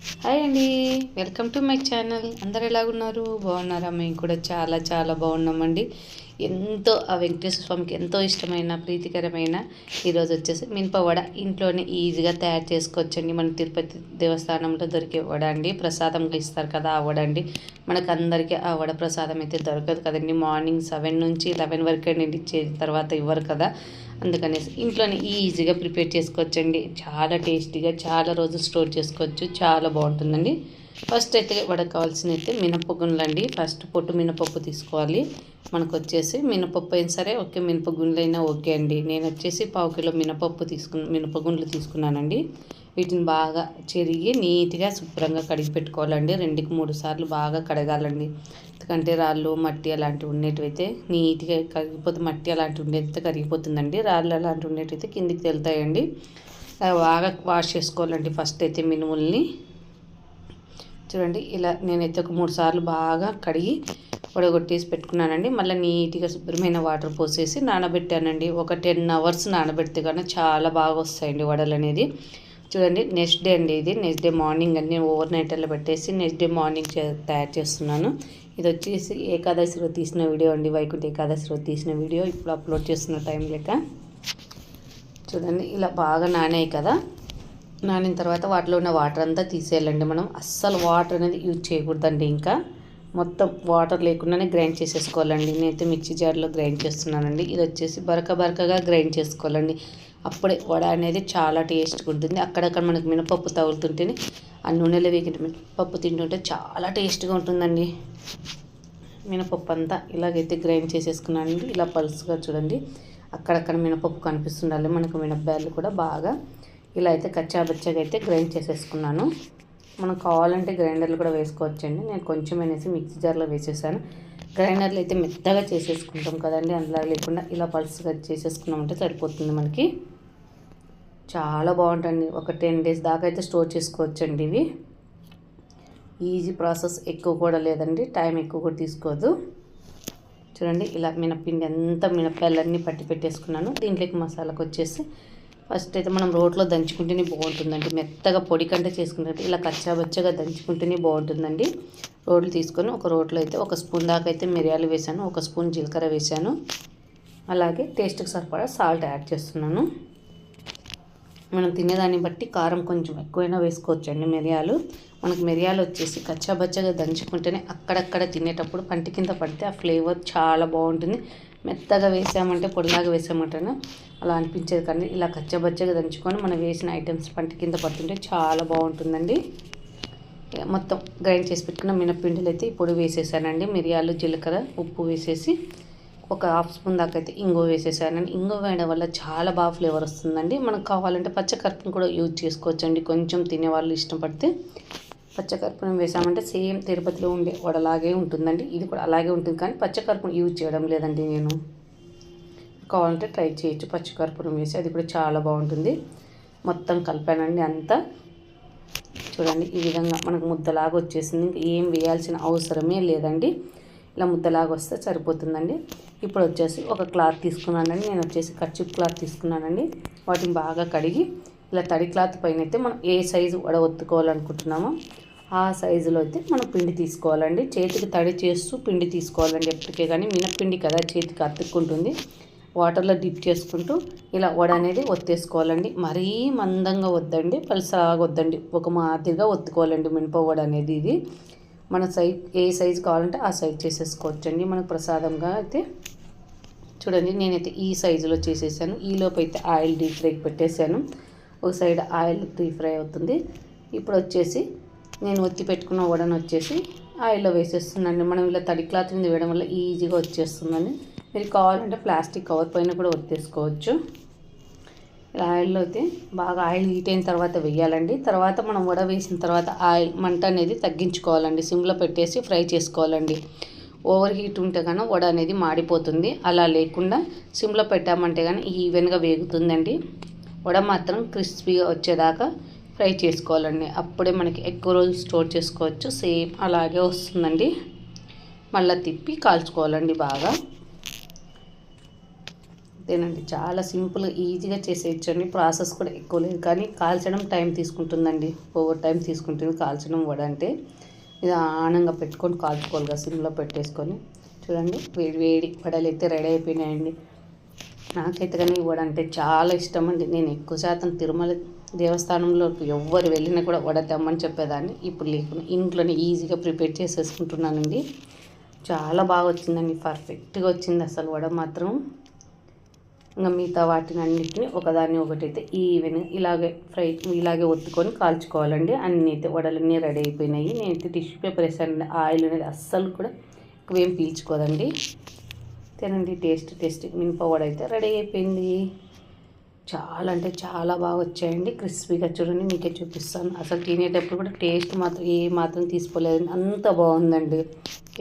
Hi అండి, welcome to my channel. అందరు ఎలాగున్నారు? బాగున్నారా? మేము కూడా చాలా చాలా బాగున్నామండి. ఎంతో ఆ వెంకటేశ్వర స్వామికి ఎంతో ఇష్టమైన ప్రీతికరమైన ఈరోజు వచ్చేసి మినపవడ ఇంట్లోనే ఈజీగా తయారు చేసుకోవచ్చండి. మన తిరుపతి దేవస్థానంలో దొరికే వడ అండి, ప్రసాదంగా ఇస్తారు కదా ఆ వడ అండి. మనకు అందరికీ ఆ వడ ప్రసాదం అయితే దొరకదు కదండి. మార్నింగ్ 7 నుంచి 11 వరకు అండి ఇచ్చే తర్వాత ఇవ్వరు కదా. అందుకనేసి ఇంట్లోనే ఈజీగా ప్రిపేర్ చేసుకోవచ్చండి. చాలా టేస్టీగా చాలా రోజులు స్టోర్ చేసుకోవచ్చు, చాలా బాగుంటుందండి. ఫస్ట్ అయితే వడకు కావాల్సిన అయితే మినపగుండ్లు అండి. ఫస్ట్ పొట్టు మినపప్పు తీసుకోవాలి. మనకు వచ్చేసి మినపప్పు అయినా సరే ఓకే, మినపగుండ్లు అయినా ఓకే అండి. నేను వచ్చేసి 1/2 కిలో మినపగుండ్లు తీసుకున్నానండి. వీటిని బాగా చెరిగి నీట్గా శుభ్రంగా కడిగి పెట్టుకోవాలండి. 2-3 సార్లు బాగా కడగాలండి. ఎందుకంటే రాళ్ళు మట్టి అలాంటివి ఉండేటివైతే నీట్గా కరిగిపోతే, మట్టి అలాంటివి ఉండేదైతే కరిగిపోతుందండి. రాళ్ళు అలాంటివి ఉండేటైతే కిందికి వెళ్తాయండి. బాగా వాష్ చేసుకోవాలండి. ఫస్ట్ అయితే మినుముల్ని చూడండి, ఇలా నేనైతే ఒక 3 సార్లు బాగా కడిగి వడగొట్టేసి పెట్టుకున్నానండి. మళ్ళీ నీట్గా శుభ్రమైన వాటర్ పోసేసి నానబెట్టానండి. ఒక 10 అవర్స్ నానబెడితే కానీ చాలా బాగా వస్తాయండి వడలు అనేది. చూడండి, నెక్స్ట్ డే అండి ఇది. నెక్స్ట్ డే మార్నింగ్ అన్నీ ఓవర్ నైట్ అలా పెట్టేసి నెక్స్ట్ డే మార్నింగ్ తయారు చేస్తున్నాను. ఇది వచ్చేసి ఏకాదశి రోజు తీసిన వీడియో అండి, వైకుంఠ ఏకాదశి రోజు తీసిన వీడియో. ఇప్పుడు అప్లోడ్ చేస్తున్న టైం లెక్క. చూడండి, ఇలా బాగా నానాయి కదా. నానిన తర్వాత వాటిలో ఉన్న వాటర్ అంతా తీసేయాలండి. మనం అస్సలు వాటర్ అనేది యూజ్ చేయకూడదండి. ఇంకా మొత్తం వాటర్ లేకుండానే గ్రైండ్ చేసేసుకోవాలండి. నేనైతే మిక్సీ జార్లో గ్రైండ్ చేస్తున్నానండి. ఇది వచ్చేసి బరకగా గ్రైండ్ చేసుకోవాలండి. అప్పుడే వడ అనేది చాలా టేస్ట్గా ఉంటుంది. అక్కడక్కడ మనకు మినపప్పు తగులుతుంటేనే ఆ నూనెలో వేగిన మినపప్పు తింటుంటే చాలా టేస్ట్గా ఉంటుందండి. మినపప్పు అంతా ఇలాగైతే గ్రైండ్ చేసేసుకున్నానండి. ఇలా పల్స్గా చూడండి, అక్కడక్కడ మినపప్పు కనిపిస్తుండాలి మనకు. మినపబ్యాళ్ళు కూడా బాగా ఇలా అయితే కచ్చాబచ్చగా అయితే గ్రైండ్ చేసేసుకున్నాను. మనం కావాలంటే గ్రైండర్లు కూడా వేసుకోవచ్చండి. నేను కొంచెం అనేసి మిక్సీ జార్లో వేసేసాను. గ్రైండర్లు అయితే మెత్తగా చేసేసుకుంటాం కదండి, అందులో లేకుండా ఇలా పల్స్గా చేసేసుకున్నామంటే సరిపోతుంది మనకి. చాలా బాగుంటుంది. ఒక 10 డేస్ దాకా అయితే స్టోర్ చేసుకోవచ్చండి. ఇవి ఈజీ ప్రాసెస్, ఎక్కువ కూడా లేదండి, టైం ఎక్కువ కూడా తీసుకోదు. చూడండి, ఇలా మినప్పిండి అంతా మినప్పాలన్నీ పట్టి పెట్టేసుకున్నాను. దీంట్లోకి మసాలాకు వచ్చేసి ఫస్ట్ అయితే మనం రోట్లో దంచుకుంటేనే బాగుంటుందండి. మెత్తగా పొడి కంటే చేసుకుంటే ఇలా కచ్చాబచ్చగా దంచుకుంటేనే బాగుంటుందండి. రోడ్లు తీసుకొని ఒక రోట్లో అయితే 1 స్పూన్ దాకా అయితే మిరియాలు వేసాను, 1 స్పూన్ జీలకర్ర వేసాను. అలాగే టేస్ట్కి సరిపడా సాల్ట్ యాడ్ చేస్తున్నాను. మనం తినేదాన్ని బట్టి కారం కొంచెం ఎక్కువైనా వేసుకోవచ్చండి. మనకు మిరియాలు వచ్చేసి కచ్చాబచ్చగా దంచుకుంటేనే అక్కడక్కడ తినేటప్పుడు పంటి కింద పడితే ఆ ఫ్లేవర్ చాలా బాగుంటుంది. మెత్తగా వేసామంటే, పొడిలాగా వేసామంటే అలా అనిపించేది. కానీ ఇలా కచ్చబచ్చగా దంచుకొని మనం వేసిన ఐటమ్స్ పంట కింద పడుతుంటే చాలా బాగుంటుందండి. మొత్తం గ్రైండ్ చేసి పెట్టుకున్న మినప్పిండిలు అయితే ఇప్పుడు వేసేసానండి. మిరియాలు జీలకర్ర ఉప్పు వేసేసి ఒక 1/2 స్పూన్ దాకా అయితే ఇంగువ వేసేసానండి. ఇంగువ వేయడం వల్ల చాలా బాగా ఫ్లేవర్ వస్తుందండి. మనకు కావాలంటే పచ్చకర్పూరం కూడా యూజ్ చేసుకోవచ్చండి. కొంచెం తినేవాళ్ళు ఇష్టపడితే పచ్చకర్పూరం వేసామంటే సేమ్ తిరుపతిలో ఉండే వడలాగే ఉంటుందండి. ఇది కూడా అలాగే ఉంటుంది, కానీ పచ్చకర్పూరం యూజ్ చేయడం లేదండి నేను. కావాలంటే ట్రై చేయొచ్చు పచ్చకర్పూరం వేసి, అది కూడా చాలా బాగుంటుంది. మొత్తం కలిపానండి అంతా. చూడండి, ఈ విధంగా మనకు ముద్దలాగా వచ్చేసింది. ఇంకా ఏం వేయాల్సిన అవసరమే లేదండి. ఇలా ముద్దలాగా వస్తే సరిపోతుందండి. ఇప్పుడు వచ్చేసి ఒక క్లాత్ తీసుకున్నానండి. నేను వచ్చేసి కర్చీఫ్ క్లాత్ తీసుకున్నానండి. వాటిని బాగా కడిగి ఇలా తడి క్లాత్ పైన అయితే మనం ఏ సైజు వడ ఒత్తుకోవాలనుకుంటున్నామో ఆ సైజులో అయితే మనం పిండి తీసుకోవాలండి. చేతికి తడి చేస్తూ పిండి తీసుకోవాలండి ఎప్పటికే. కానీ మినప్పిండి కదా, చేతికి అతుక్కుంటుంది. వాటర్లో డిప్ చేసుకుంటూ ఇలా వడ అనేది ఒత్తేసుకోవాలండి. మరీ మందంగా వద్దండి, పలుసగా వద్దండి, ఒక మాదిరిగా ఒత్తుకోవాలండి మినప వడ అనేది. ఇది మన ఏ సైజు కావాలంటే ఆ సైజు చేసేసుకోవచ్చండి. మనకు ప్రసాదంగా అయితే చూడండి, నేనైతే ఈ సైజులో చేసేసాను. ఈలోపు అయితే ఆయిల్ డీప్ ఫ్రైకి పెట్టేశాను. ఒక సైడ్ ఆయిల్ డీప్ ఫ్రై అవుతుంది. ఇప్పుడు వచ్చేసి నేను ఒత్తి పెట్టుకున్న వడను వచ్చేసి ఆయిల్లో వేసేస్తున్నాను. మనం ఇలా తడి క్లాత్ మీద వేయడం వల్ల ఈజీగా వచ్చేస్తుందండి. మీరు కావాలంటే ప్లాస్టిక్ కవర్ పైన కూడా ఒత్తేసుకోవచ్చు. ఇలా ఆయిల్లో అయితే బాగా ఆయిల్ హీట్ అయిన తర్వాత వేయాలండి. తర్వాత మనం వడ వేసిన తర్వాత ఆయిల్ మంట అనేది తగ్గించుకోవాలండి. సిమ్లో పెట్టేసి ఫ్రై చేసుకోవాలండి. ఓవర్ హీట్ ఉంటే కానీ వడ అనేది మాడిపోతుంది. అలా లేకుండా సిమ్లో పెట్టామంటే కానీ ఈవెన్గా వేగుతుందండి. వడ మాత్రం క్రిస్పీగా వచ్చేదాకా ఫ్రై చేసుకోవాలండి. అప్పుడే మనకి ఎక్కువ రోజులు స్టోర్ చేసుకోవచ్చు. సేమ్ అలాగే వస్తుందండి. మళ్ళీ తిప్పి కాల్చుకోవాలండి బాగా. తినండి. చాలా సింపుల్ ఈజీగా చేసేయచ్చండి. ప్రాసెస్ కూడా ఎక్కువ లేదు, కానీ కాల్చడం టైం తీసుకుంటుందండి. ఓవర్ టైం తీసుకుంటుంది కాల్చడం వడ అంటే. ఇది ఆనంగా పెట్టుకొని కాల్చుకోవాలి కదా, సిమ్లో పెట్టేసుకొని. చూడండి వేడి వేడి వడలు అయితే రెడీ అయిపోయినాయండి. నాకైతే కానీ ఈ వడ అంటే చాలా ఇష్టం అండి. నేను ఎక్కువ శాతం తిరుమల దేవస్థానంలో ఎవ్వరు వెళ్ళినా కూడా వడ తెమ్మని చెప్పేదాన్ని. ఇప్పుడు లేకుండా ఇంట్లోనే ఈజీగా ప్రిపేర్ చేసేసుకుంటున్నానండి. చాలా బాగా వచ్చిందండి, పర్ఫెక్ట్గా వచ్చింది అసలు వడ మాత్రం. ఇంకా మిగతా వాటిని అన్నిటిని ఒకదాన్ని ఒకటైతే ఈవెన్ ఇలాగే ఒత్తుకొని కాల్చుకోవాలండి. అన్నీ అయితే వడలన్నీ రెడీ అయిపోయినాయి. నేనైతే టిష్యూ పేపర్ వేసానండి. ఆయిల్ అనేది అస్సలు కూడా ఎక్కువేం పీల్చుకోదండి. తినండి, టేస్ట్ మినప వడ అయితే రెడీ అయిపోయింది. చాలా అంటే చాలా బాగా వచ్చాయండి. క్రిస్పీగా చూడండి, మీకే చూపిస్తాను. అసలు తినేటప్పుడు కూడా టేస్ట్ మాత్రం మాత్రం తీసుకోలేదండి, అంత బాగుందండి.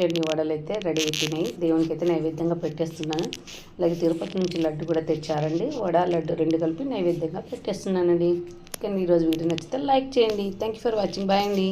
ఎన్ని వడలు అయితే రెడీ అయిపోయినాయి. దేవునికి అయితే నైవేద్యంగా పెట్టేస్తున్నాను. అలాగే తిరుపతి నుంచి లడ్డు కూడా తెచ్చారండి. వడ లడ్డు రెండు కలిపి నైవేద్యంగా పెట్టేస్తున్నానండి. కానీ ఈరోజు వీడియో నచ్చితే లైక్ చేయండి. Thank you for watching. Bye అండి.